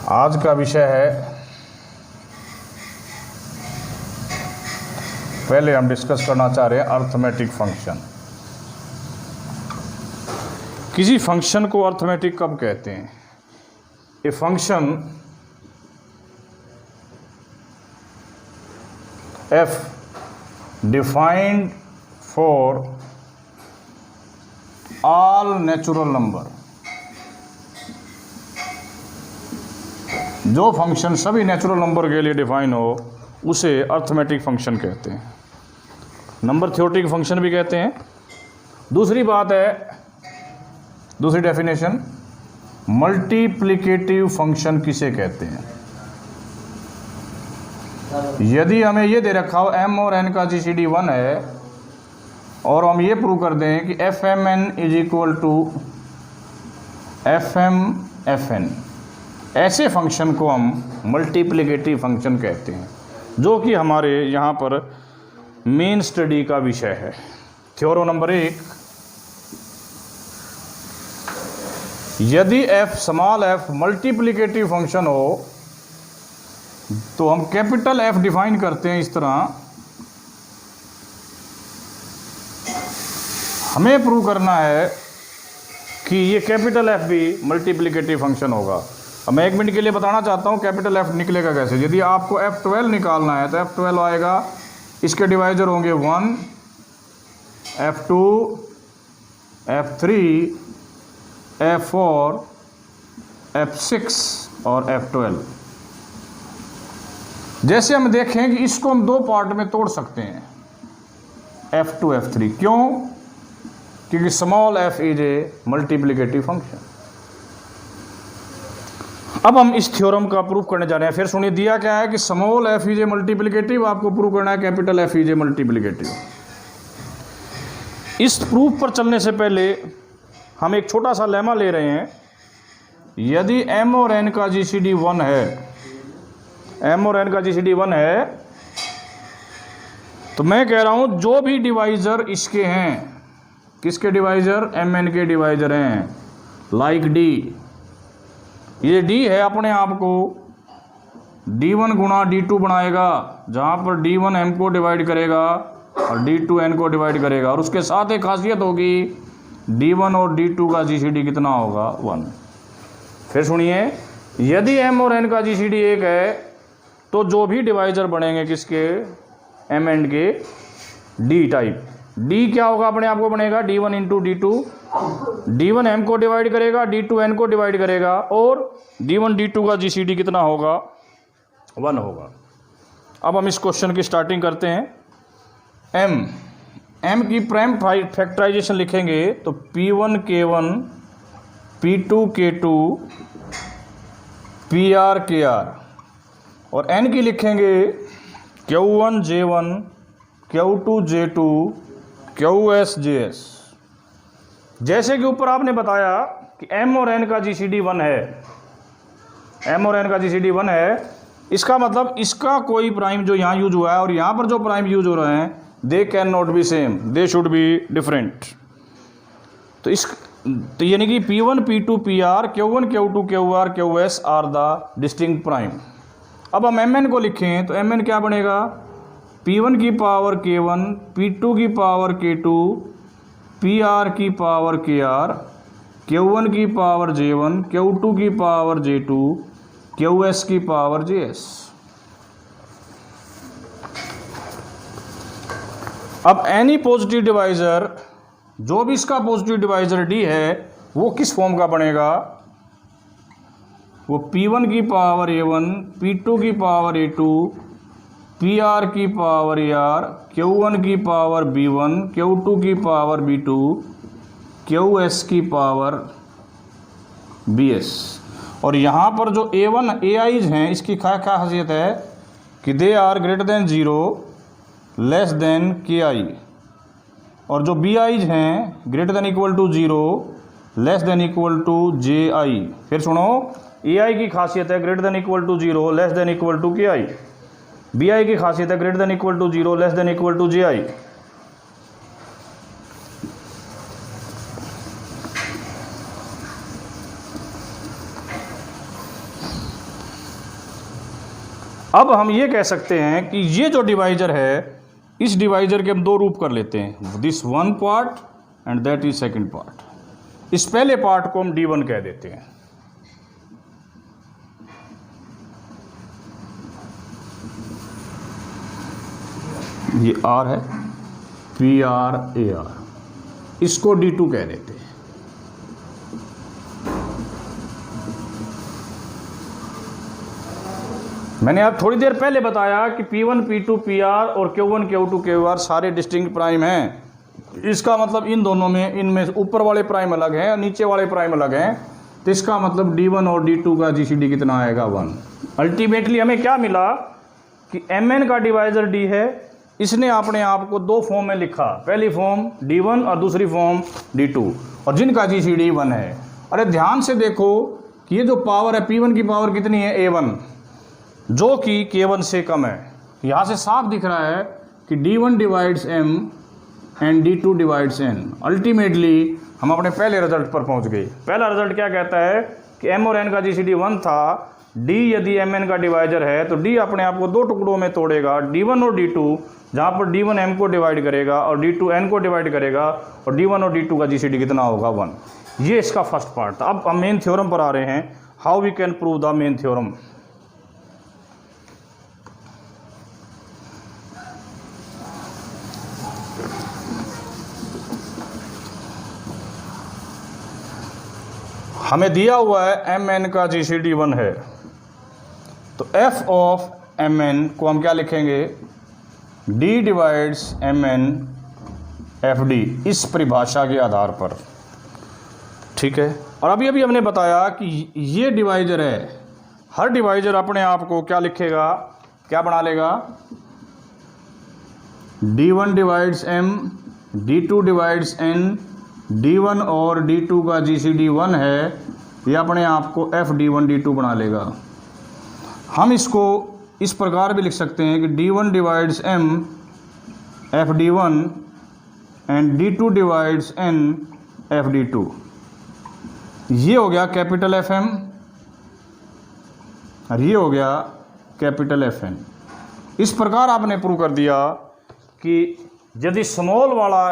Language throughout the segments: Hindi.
आज का विषय है, पहले हम डिस्कस करना चाह रहे हैं अर्थमेटिक फंक्शन। किसी फंक्शन को अर्थमेटिक कब कहते हैं? A function f defined for all natural number, जो फंक्शन सभी नेचुरल नंबर के लिए डिफाइन हो उसे अर्थमेटिक फंक्शन कहते हैं। नंबर थ्योरेटिक फंक्शन भी कहते हैं। दूसरी बात है, दूसरी डेफिनेशन, मल्टीप्लिकेटिव फंक्शन किसे कहते हैं? यदि हमें ये दे रखा हो m और n का GCD 1 है और हम ये प्रूव कर दें कि fmn is equal to fm/fn, ऐसे फंक्शन को हम मल्टीप्लिकेटिव फंक्शन कहते हैं, जो कि हमारे यहाँ पर मेन स्टडी का विषय है। थ्योरम नंबर 1, यदि स्मॉल f मल्टीप्लिकेटिव फंक्शन हो तो हम कैपिटल F डिफाइन करते हैं इस तरह। हमें प्रूव करना है कि ये कैपिटल F भी मल्टीप्लिकेटिव फंक्शन होगा। अब मैं 1 मिनट के लिए बताना चाहता हूँ कैपिटल F निकलेगा कैसे। यदि आपको F12 निकालना है तो F12 आएगा, इसके डिवाइजर होंगे 1, F2, F3, F4, F6 और F12। जैसे हम देखें कि इसको हम 2 पार्ट में तोड़ सकते हैं, F2, F3। क्यों? क्योंकि small f is a multiplicative function. अब हम इस थ्योरम का प्रूफ करने जा रहे हैं। फिर सुनिए, दिया क्या है कि small f is a multiplicative, आपको प्रूव करना है capital F is a multiplicative. इस प्रूफ पर चलने से पहले हम एक छोटा सा लेमा ले रहे हैं। यदि m और n का GCD 1 है, m और n का GCD 1 है, तो मैं कह रहा हूं जो भी डिवाइजर इसके हैं, किसके डिवाइजर? mn के डिवाइजर हैं, लाइक d। ये d है, अपने आप को d1 गुणा d2 बनाएगा, जहां पर d1 m को डिवाइड करेगा और d2 n को डिवाइड करेगा। और उसके साथ एक खासियत होगी, d1 और d2 का GCD कितना होगा? 1। फिर सुनिए, यदि m और n का GCD 1 है तो जो भी डिवाइजर बनेंगे किसके? m एंड के, d टाइप। d क्या होगा? अपने आप को बनेगा d1 into d2, d1 m को डिवाइड करेगा, d2 n को डिवाइड करेगा, और d1 d2 का GCD कितना होगा? 1 होगा। अब हम इस क्वेश्चन की स्टार्टिंग करते हैं। m की प्राइम फैक्टराइजेशन लिखेंगे तो p1 k1, p2 k2, pr kr, और n की लिखेंगे q1 j1, q2 j2, qs js। जैसे कि ऊपर आपने बताया कि m और n का GCD 1 है, m और n का GCD 1 है, इसका मतलब इसका कोई प्राइम जो यहाँ यूज हुआ है और यहाँ पर जो प्राइम यूज हो रहे हैं, they can not be same, they should be different. तो यानी कि p1 p2 pr, q1 q2 qr qs are the distinct prime. अब हम mn को लिखें तो mn क्या बनेगा? p1 की पावर k1, p2 की पावर k2, pr की पावर kr, q1 की पावर j1, q2 की पावर j2, qs की पावर js। अब एनी पॉजिटिव डिवाइजर, जो भी इसका पॉजिटिव डिवाइजर d है, वो किस फॉर्म का बनेगा? वो p1 की पावर a1, p2 की पावर a2, pr की पावर ar, q1 की पावर b1, q2 की पावर b2, qs की पावर bs। और यहाँ पर जो a1 ai's हैं, इसकी क्या खासियत है कि they are greater than 0, less than ki, और जो bi's हैं greater than equal to 0, less than equal to ji। फिर सुनो, ai की खासियत है greater than equal to 0, less than equal to ki। bi की खासियत है greater than equal to 0, less than equal to ji। अब हम ये कह सकते हैं कि ये जो डिवाइजर है, इस डिवाइजर के हम दो रूप कर लेते हैं, this one part and that is second part. इस पहले पार्ट को हम D1 कह देते हैं। ये R है, PR AR, इसको D2 कह देते हैं। मैंने आप थोड़ी देर पहले बताया कि P1 P2 PR और Q1 Q2 QR सारे डिस्टिंक्ट प्राइम हैं। इसका मतलब इन दोनों में, इनमें ऊपर वाले प्राइम अलग हैं और नीचे वाले प्राइम अलग हैं, तो इसका मतलब D1 और D2 का GCD कितना आएगा, 1। अल्टीमेटली हमें क्या मिला कि Mn का डिवाइजर D है। इसने अपने आप को दो फॉर्म में लिखा, पहली फॉर्म D1 और दूसरी फॉर्म D2, और जिनका GCD 1 है। अरे ध्यान से देखो कि ये जो पावर है, P1 की पावर कितनी है, A1, जो कि K1 से कम है। यहाँ से साफ दिख रहा है कि D1 divides M and D2 divides N। Ultimately हम अपने पहले रिजल्ट पर पहुँच गए। पहला रिजल्ट क्या कहता है कि M और N का GCD 1 था। D यदि Mn का डिवाइजर है तो D अपने आप को दो टुकड़ों में तोड़ेगा, D1 और D2, जहाँ पर D1 M को डिवाइड करेगा और D2 N को डिवाइड करेगा, और D1 और D2 का GCD कितना होगा, 1। ये इसका फर्स्ट पार्ट था। अब हम मेन थ्योरम पर आ रहे हैं, how we can prove the main theorem. हमें दिया हुआ है Mn का GCD 1 है, तो f ऑफ Mn को हम क्या लिखेंगे, D डिवाइड्स Mn FD, इस परिभाषा के आधार पर, ठीक है। और अभी अभी हमने बताया कि ये डिवाइजर है, हर डिवाइजर अपने आप को क्या लिखेगा, क्या बना लेगा, D1 divides M, D2 divides N, D1 और D2 का GCD 1 है, ये अपने आप को FD1 D2 बना लेगा। हम इसको इस प्रकार भी लिख सकते हैं कि D1 divides M FD1 and D2 divides N FD2। ये हो गया कैपिटल FM और ये हो गया कैपिटल FN। इस प्रकार आपने प्रूव कर दिया कि यदि स्मॉल वाला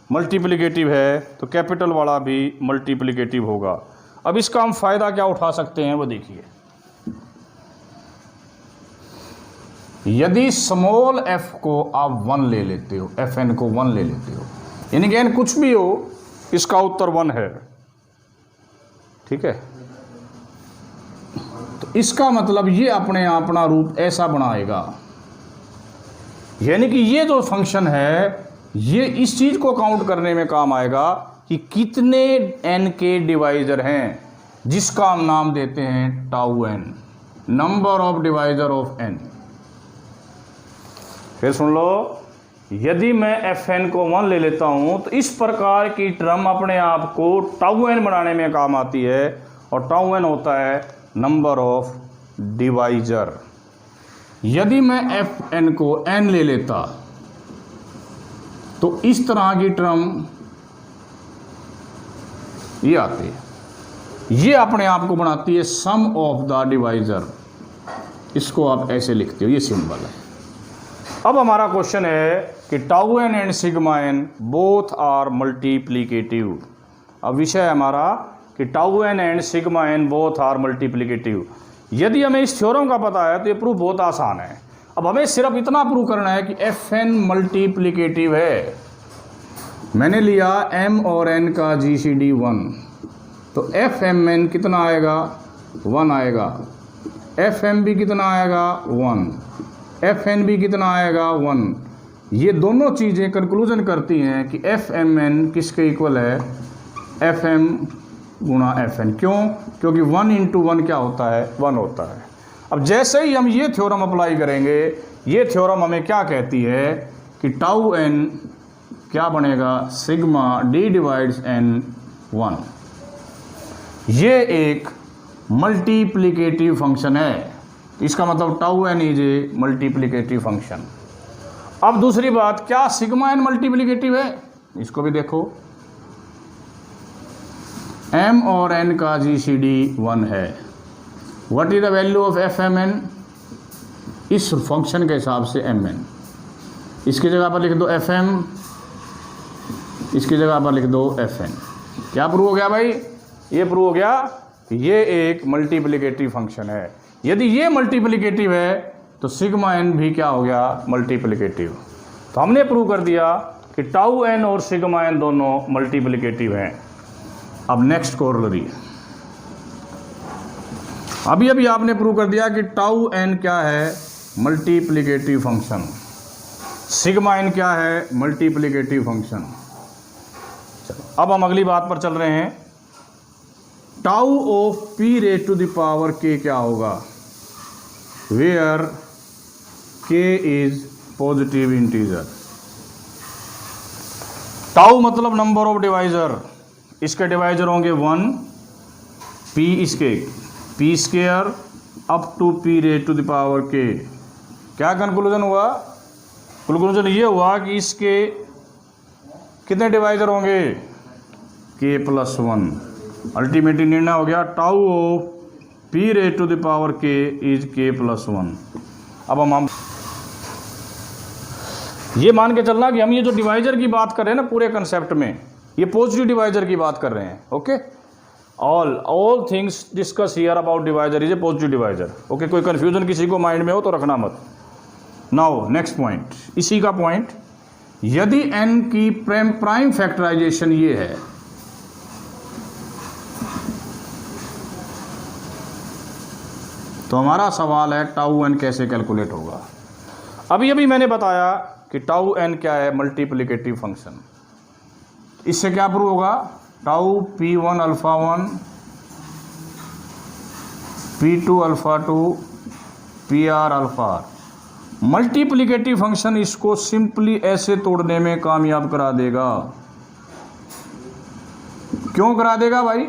मल्टीप्लिकेटिव है तो कैपिटल वाला भी मल्टीप्लिकेटिव होगा। अब इसका हम फ़ायदा क्या उठा सकते हैं वो देखिए। यदि स्मॉल f को आप 1 ले लेते हो, Fn को 1 ले लेते हो, यानी कि n कुछ भी हो, इसका उत्तर 1 है, ठीक है। तो इसका मतलब ये अपने अपना रूप ऐसा बनाएगा, यानी कि ये जो फंक्शन है ये इस चीज़ को काउंट करने में काम आएगा कि कितने n के डिवाइजर हैं, जिसका हम नाम देते हैं tau n, number of divisor of n। फिर सुन लो, यदि मैं Fn को 1 ले लेता हूं तो इस प्रकार की टर्म अपने आप को टाउ n बनाने में काम आती है, और टाउ n होता है नंबर ऑफ डिवाइजर। यदि मैं Fn को n ले लेता तो इस तरह की टर्म ये आती है, ये अपने आप को बनाती है सम ऑफ द डिवाइजर। इसको आप ऐसे लिखते हो, ये सिंबल है। अब हमारा क्वेश्चन है कि tau n and sigma n both are multiplicative. अब विषय है हमारा कि tau n and sigma n both are multiplicative. यदि हमें इस थ्योरम का पता है तो ये प्रूफ बहुत आसान है। अब हमें सिर्फ इतना प्रूव करना है कि Fn मल्टीप्लिकेटिव है। मैंने लिया M और N का GCD 1, तो Fmn कितना आएगा, 1 आएगा। Fm भी कितना आएगा, 1। Fn भी कितना आएगा, 1। ये दोनों चीज़ें कंक्लूजन करती हैं कि Fmn किसके इक्वल है, Fm गुणा Fn। क्यों? क्योंकि 1 × 1 क्या होता है, 1 होता है। अब जैसे ही हम ये थ्योरम अप्लाई करेंगे, ये थ्योरम हमें क्या कहती है कि टाउ n क्या बनेगा, सिग्मा d डिवाइड्स n 1। ये एक मल्टीप्लिकेटिव फंक्शन है, इसका मतलब tau n is a multiplicative function. अब दूसरी बात, क्या सिग्मा n मल्टीप्लिकेटिव है, इसको भी देखो। M और N का GCD 1 है। What is the value of Fmn, इस फंक्शन के हिसाब से mn। इसकी जगह पर लिख दो fm, इसकी जगह पर लिख दो fn। क्या प्रूव हो गया भाई? ये प्रूव हो गया कि ये एक मल्टीप्लिकेटिव फंक्शन है। यदि ये मल्टीप्लिकेटिव है तो सिग्मा n भी क्या हो गया? मल्टीप्लिकेटिव। तो हमने प्रूव कर दिया कि टाउ n और सिग्मा n दोनों मल्टीप्लिकेटिव हैं। अब नेक्स्ट कोरोलरी, अभी अभी आपने प्रूव कर दिया कि टाउ n क्या है? Multiplicative function. सिग्मा n क्या है? Multiplicative function. चलो अब हम अगली बात पर चल रहे हैं। Tau of p raise to the power k क्या होगा? Where k is positive integer. Tau मतलब नंबर ऑफ डिवाइजर, इसके डिवाइजर होंगे 1, p इसके p square up to p raise to the power k। क्या कंक्लूजन हुआ? कंक्लूजन ये हुआ कि इसके कितने डिवाइजर होंगे? k plus 1। अल्टीमेटली निर्णय हो गया tau of p raise to the power k is k plus 1। अब हम ये मान के चलना कि हम ये जो डिवाइजर की बात कर रहे हैं ना पूरे कंसेप्ट में, ये पॉजिटिव डिवाइजर की बात कर रहे हैं। Okay, all things discuss here about divisor is a positive divisor. Okay, कोई कंफ्यूजन किसी को माइंड में हो तो रखना मत। नाउ नेक्स्ट पॉइंट, इसी का पॉइंट, यदि n की प्राइम फैक्टराइजेशन ये है, तो हमारा सवाल है टाउ n कैसे कैलकुलेट होगा। अभी अभी मैंने बताया कि टाउ n क्या है? Multiplicative function. इससे क्या प्रूव होगा? Tau p1 alpha 1, p2 alpha 2, pr alpha. Multiplicative function इसको सिंपली ऐसे तोड़ने में कामयाब करा देगा। क्यों करा देगा भाई?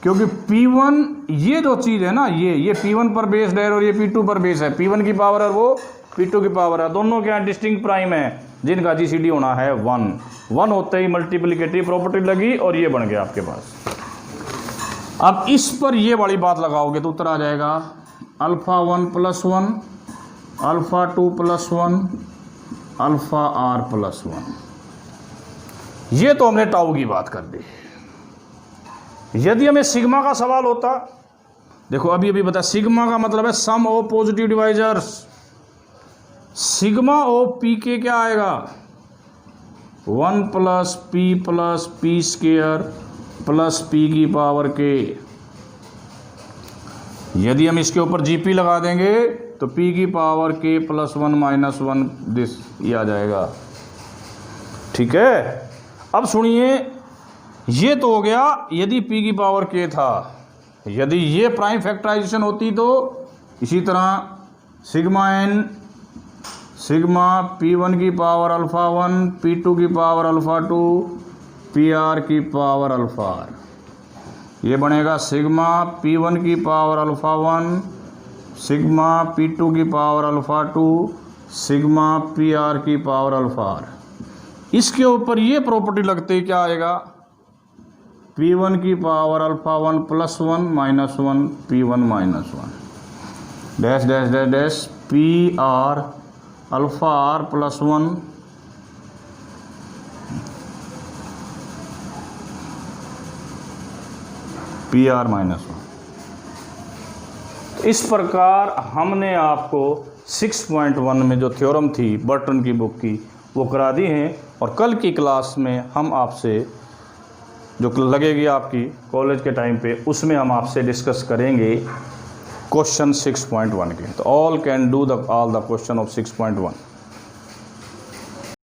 क्योंकि p1 ये जो चीज़ है ना, ये p1 पर बेस्ड है और ये p2 पर बेस्ड है। p1 की पावर और वो p2 की पावर है, दोनों क्या डिस्टिंक्ट प्राइम है जिनका जीसीडी होना है 1 होते ही मल्टीप्लिकेटिव प्रॉपर्टी लगी और ये बन गया आपके पास। अब इस पर ये वाली बात लगाओगे तो उत्तर आ जाएगा alpha 1 plus 1, alpha 2 plus 1, alpha r plus 1। ये तो हमने टाउ की बात कर दी। यदि हमें सिग्मा का सवाल होता, देखो अभी अभी बता, सिग्मा का मतलब है sum of positive divisors. Sigma of P के क्या आएगा? 1 plus P square plus P की पावर के। यदि हम इसके ऊपर जीपी लगा देंगे तो p की power k plus 1 minus 1 this ये आ जाएगा। ठीक है, अब सुनिए, ये तो हो गया यदि p की पावर k था। यदि ये प्राइम फैक्टराइजेशन होती तो इसी तरह सिग्मा n, सिग्मा p1 की पावर अल्फ़ा 1, p2 की पावर अल्फ़ा 2, pr की पावर अल्फ़ा r। ये बनेगा सिग्मा p1 की पावर अल्फ़ा 1, सिग्मा p2 की पावर अल्फ़ा 2, सिग्मा pr की पावर अल्फ़ा r। इसके ऊपर ये प्रॉपर्टी लगते क्या आएगा? p1 की power alpha 1 plus 1 minus 1 p1 minus 1 dash dash dash dash pr alpha r plus 1 pr minus 1। इस प्रकार हमने आपको 6.1 में जो थ्योरम थी बर्टन की बुक की वो करा दी हैं, और कल की क्लास में हम आपसे जो लगेगी आपकी कॉलेज के टाइम पे, उसमें हम आपसे डिस्कस करेंगे क्वेश्चन 6.1 के। तो all can do the all the question of 6.1।